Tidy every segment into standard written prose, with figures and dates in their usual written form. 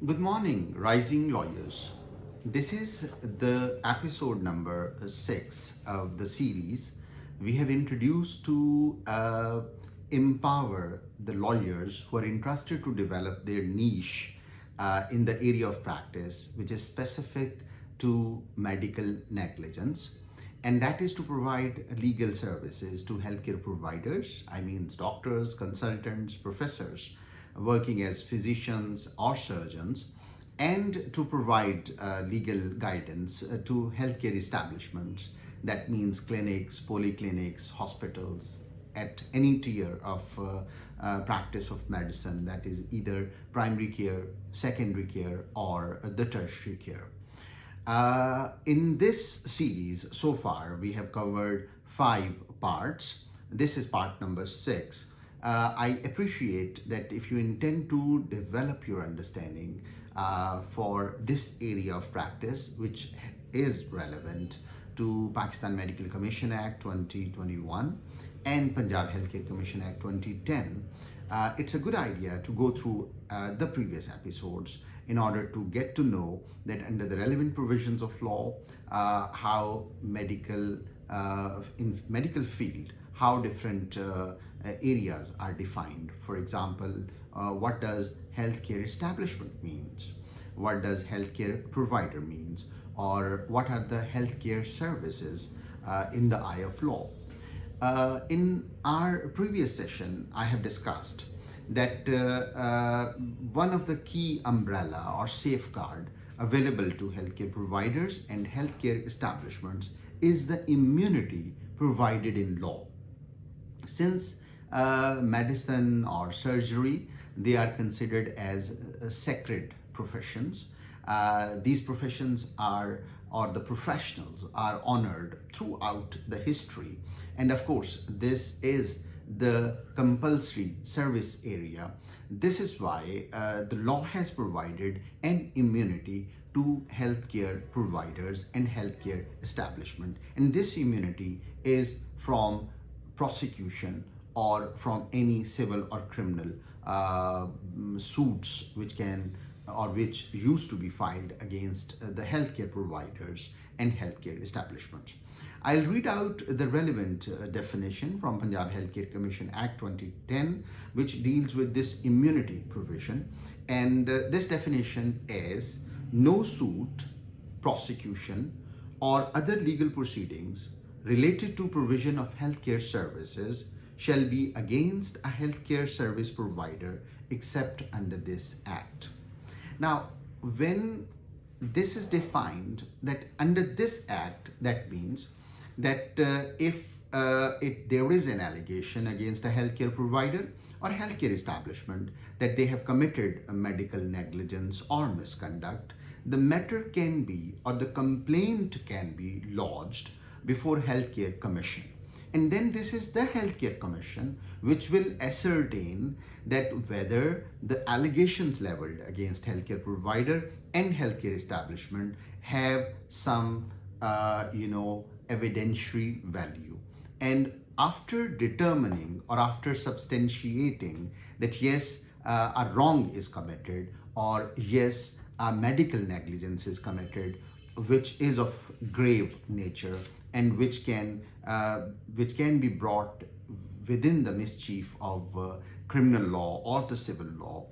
Good morning, rising lawyers. This is the episode number 6 of the series. We have introduced to empower the lawyers who are interested to develop their niche in the area of practice, which is specific to medical negligence. And that is to provide legal services to healthcare providers, I mean, doctors, consultants, professors working as physicians or surgeons, and to provide legal guidance to healthcare establishments. That means clinics, polyclinics, hospitals at any tier of practice of medicine, that is either primary care, secondary care, or the tertiary care. In this series, so far, we have covered 5 parts. This is part number 6. I appreciate that if you intend to develop your understanding for this area of practice, which is relevant to Pakistan Medical Commission Act 2021 and Punjab Healthcare Commission Act 2010, it's a good idea to go through the previous episodes in order to get to know that under the relevant provisions of law, how in medical field, how different areas are defined. For example, what does healthcare establishment means? What does healthcare provider means? Or what are the healthcare services in the eye of law? In our previous session, I have discussed that one of the key umbrella or safeguard available to healthcare providers and healthcare establishments is the immunity provided in law. Since medicine or surgery, they are considered as sacred professions. These professions are, or the professionals are honored throughout the history. And of course, this is the compulsory service area. This is why the law has provided an immunity to healthcare providers and healthcare establishment. And this immunity is from prosecution or from any civil or criminal suits which can or which used to be filed against the healthcare providers and healthcare establishments. I'll read out the relevant definition from Punjab Healthcare Commission Act 2010, which deals with this immunity provision. And this definition is: no suit, prosecution, or other legal proceedings related to provision of healthcare services shall be against a healthcare service provider except under this act. Now, when this is defined, that under this act, that means that if there is an allegation against a healthcare provider or healthcare establishment that they have committed a medical negligence or misconduct, the matter can be, or the complaint can be lodged before Healthcare Commission. And then this is the Healthcare Commission which will ascertain that whether the allegations leveled against healthcare provider and healthcare establishment have some, evidentiary value. And after determining or after substantiating that yes, a wrong is committed, or yes, a medical negligence is committed, which is of grave nature and which can be brought within the mischief of criminal law or the civil law,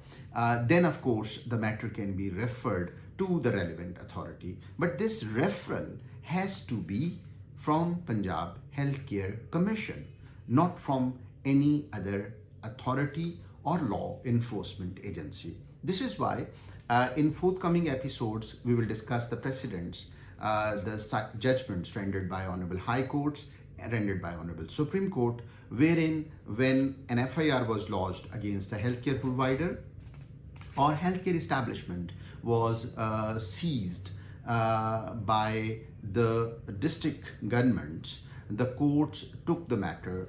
then of course the matter can be referred to the relevant authority. But this referral has to be from Punjab Healthcare Commission, not from any other authority or law enforcement agency. This is why in forthcoming episodes we will discuss the precedents, the judgments rendered by Honorable High Courts and rendered by Honorable Supreme Court, wherein when an FIR was lodged against a healthcare provider or healthcare establishment was seized by the district governments, the courts took the matter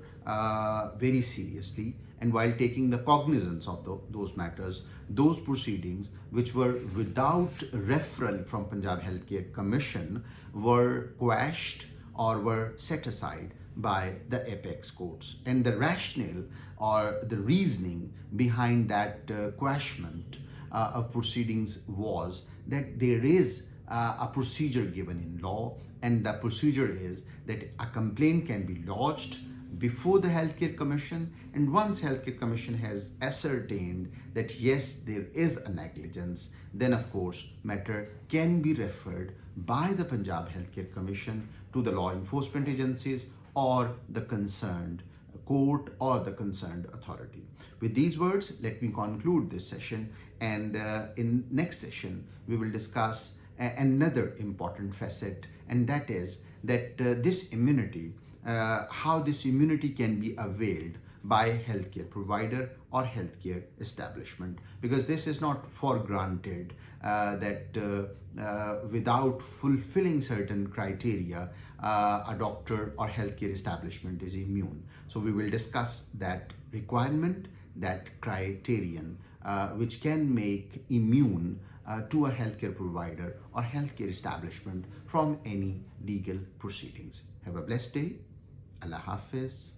very seriously, and while taking the cognizance of those matters, those proceedings which were without referral from Punjab Healthcare Commission were quashed or were set aside by the apex courts. And the rationale or the reasoning behind that quashment of proceedings was that there is a procedure given in law, and the procedure is that a complaint can be lodged before the Healthcare Commission, and once Healthcare Commission has ascertained that yes, there is a negligence, then of course matter can be referred by the Punjab Healthcare Commission to the law enforcement agencies or the concerned court or the concerned authority. With these words, let me conclude this session, and in next session we will discuss another important facet, and that is that this immunity, how this immunity can be availed by healthcare provider or healthcare establishment, because this is not for granted that without fulfilling certain criteria a doctor or healthcare establishment is immune. So we will discuss that requirement, that criterion which can make immune to a healthcare provider or healthcare establishment from any legal proceedings. Have a blessed day. Allah Hafiz.